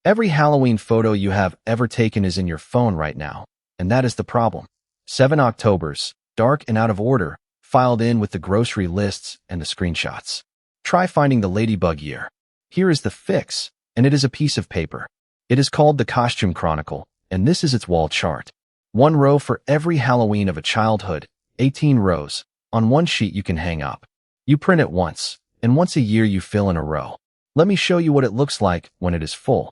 Every Halloween photo you have ever taken is in your phone right now, and that is the problem. 7 Octobers, dark and out of order, filed in with the grocery lists and the screenshots. Try finding the ladybug year. Here is the fix, and it is a piece of paper. It is called the Costume Chronicle, and this is its wall chart. 1 row for every Halloween of a childhood, 18 rows, on one sheet you can hang up. You print it once, and once a year you fill in a row. Let me show you what it looks like when it is full.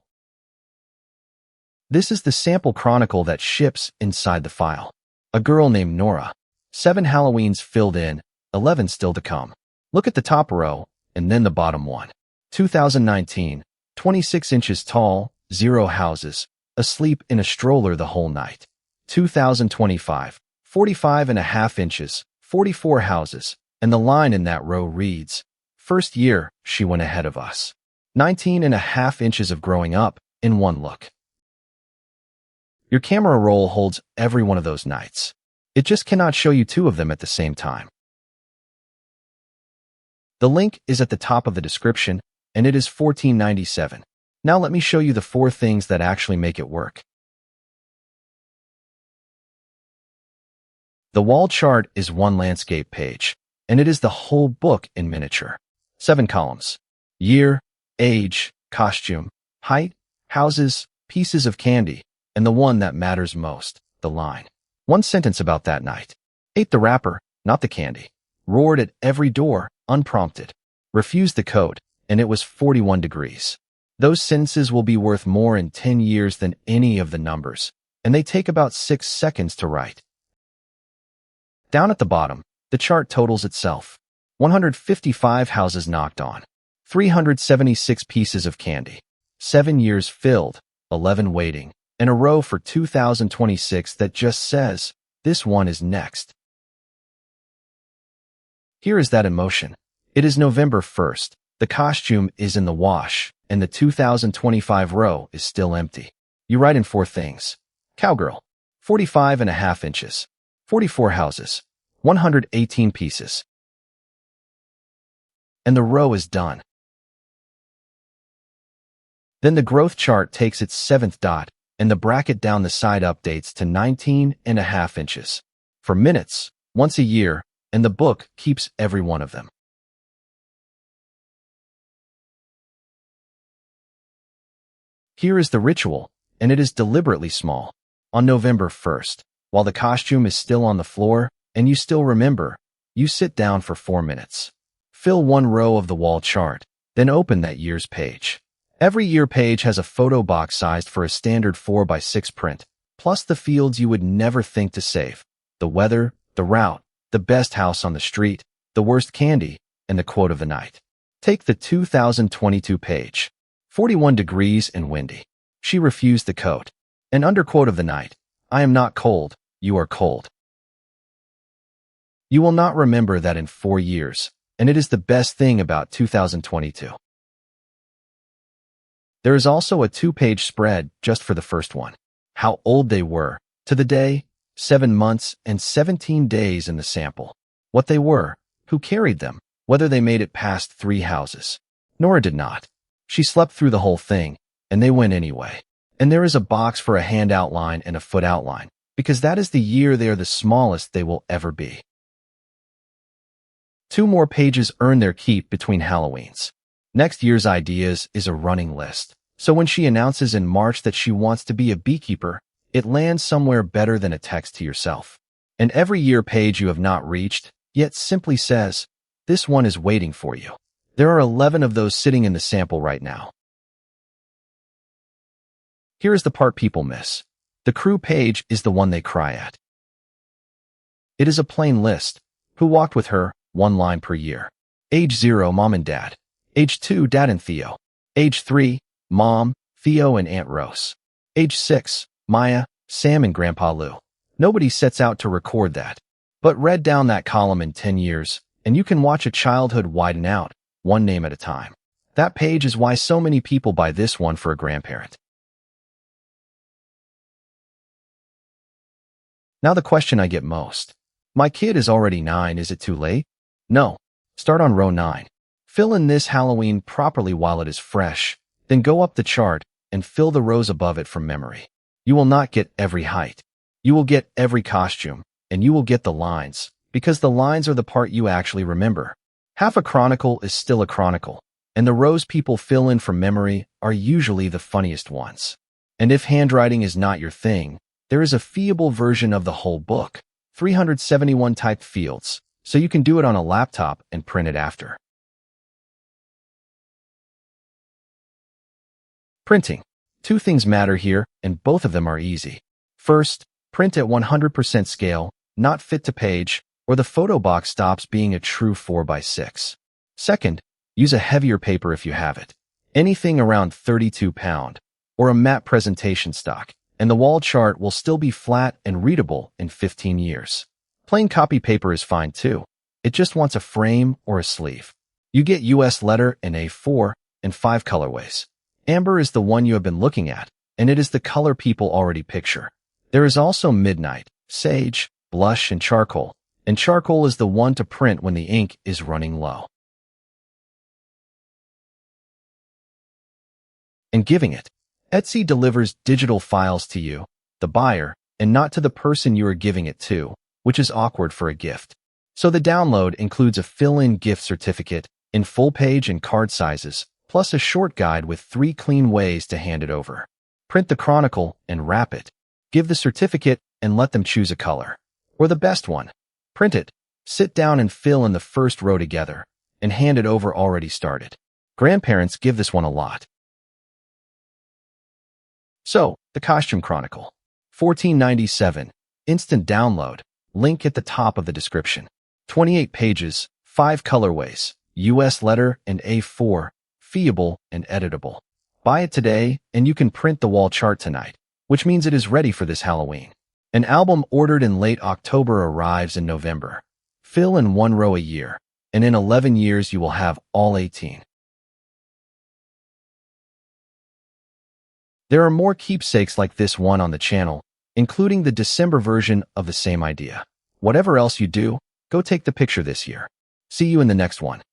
This is the sample chronicle that ships inside the file. A girl named Nora. 7 Halloweens filled in, 11 still to come. Look at the top row, and then the bottom one. 2019, 26 inches tall, 0 houses, asleep in a stroller the whole night. 2025, 45.5 inches, 44 houses, and the line in that row reads, "First year, she went ahead of us." 19.5 inches of growing up in one look. Your camera roll holds every one of those nights. It just cannot show you 2 of them at the same time. The link is at the top of the description, and it is $14.97. Now let me show you the 4 things that actually make it work. The wall chart is one landscape page, and it is the whole book in miniature. 7 columns. Year, age, costume, height, houses, pieces of candy, and the one that matters most, the line. 1 sentence about that night. Ate the wrapper, not the candy. Roared at every door, unprompted. Refused the code, and it was 41 degrees. Those sentences will be worth more in 10 years than any of the numbers, and they take about 6 seconds to write. Down at the bottom, the chart totals itself. 155 houses knocked on. 376 pieces of candy. 7 years filled, 11 waiting, and a row for 2026 that just says, "This one is next." Here is that in motion. It is November 1st. The costume is in the wash, and the 2025 row is still empty. You write in 4 things. Cowgirl, 45.5 inches, 44 houses, 118 pieces. And the row is done. Then the growth chart takes its 7th dot, and the bracket down the side updates to 19.5 inches. For minutes, once a year, and the book keeps every one of them. Here is the ritual, and it is deliberately small. On November 1st, while the costume is still on the floor, and you still remember, you sit down for 4 minutes. Fill 1 row of the wall chart, then open that year's page. Every year page has a photo box sized for a standard 4x6 print, plus the fields you would never think to save. The weather, the route, the best house on the street, the worst candy, and the quote of the night. Take the 2022 page. 41 degrees and windy. She refused the coat. An underquote of the night. "I am not cold, you are cold." You will not remember that in 4 years, and it is the best thing about 2022. There is also a 2-page spread just for the first one. How old they were, to the day, 7 months, and 17 days in the sample. What they were, who carried them, whether they made it past 3 houses. Nora did not. She slept through the whole thing, and they went anyway. And there is a box for a hand outline and a foot outline, because that is the year they are the smallest they will ever be. 2 more pages earn their keep between Halloweens. Next year's ideas is a running list, so when she announces in March that she wants to be a beekeeper, it lands somewhere better than a text to yourself. And every year page you have not reached, yet simply says, "This one is waiting for you." There are 11 of those sitting in the sample right now. Here is the part people miss. The crew page is the one they cry at. It is a plain list. Who walked with her, 1 line per year. Age 0, Mom and Dad. Age 2, Dad and Theo. Age 3, Mom, Theo and Aunt Rose. Age 6, Maya, Sam and Grandpa Lou. Nobody sets out to record that. But read down that column in 10 years, and you can watch a childhood widen out, 1 name at a time. That page is why so many people buy this one for a grandparent. Now the question I get most. My kid is already 9, is it too late? No. Start on row 9. Fill in this Halloween properly while it is fresh, then go up the chart, and fill the rows above it from memory. You will not get every height. You will get every costume, and you will get the lines, because the lines are the part you actually remember. Half a chronicle is still a chronicle, and the rows people fill in from memory are usually the funniest ones. And if handwriting is not your thing, there is a feeable version of the whole book, 371 typed fields, so you can do it on a laptop and print it after. Printing. Two things matter here, and both of them are easy. First, print at 100% scale, not fit to page, or the photo box stops being a true 4x6. Second, use a heavier paper if you have it. Anything around 32 pound, or a matte presentation stock, and the wall chart will still be flat and readable in 15 years. Plain copy paper is fine too. It just wants a frame or a sleeve. You get US letter in A4 and 5 colorways. Amber is the one you have been looking at, and it is the color people already picture. There is also midnight, sage, blush, and charcoal is the one to print when the ink is running low. And giving it. Etsy delivers digital files to you, the buyer, and not to the person you are giving it to, which is awkward for a gift. So the download includes a fill-in gift certificate in full page and card sizes, plus a short guide with 3 clean ways to hand it over. Print the chronicle and wrap it. Give the certificate and let them choose a color. Or the best one. Print it, sit down and fill in the first row together, and hand it over already started. Grandparents give this one a lot. So, the Costume Chronicle. $14.97. Instant download. Link at the top of the description. 28 pages, 5 colorways, US letter and A4, feeable and editable. Buy it today, and you can print the wall chart tonight, which means it is ready for this Halloween. An album ordered in late October arrives in November. Fill in 1 row a year, and in 11 years you will have all 18. There are more keepsakes like this one on the channel, including the December version of the same idea. Whatever else you do, go take the picture this year. See you in the next one.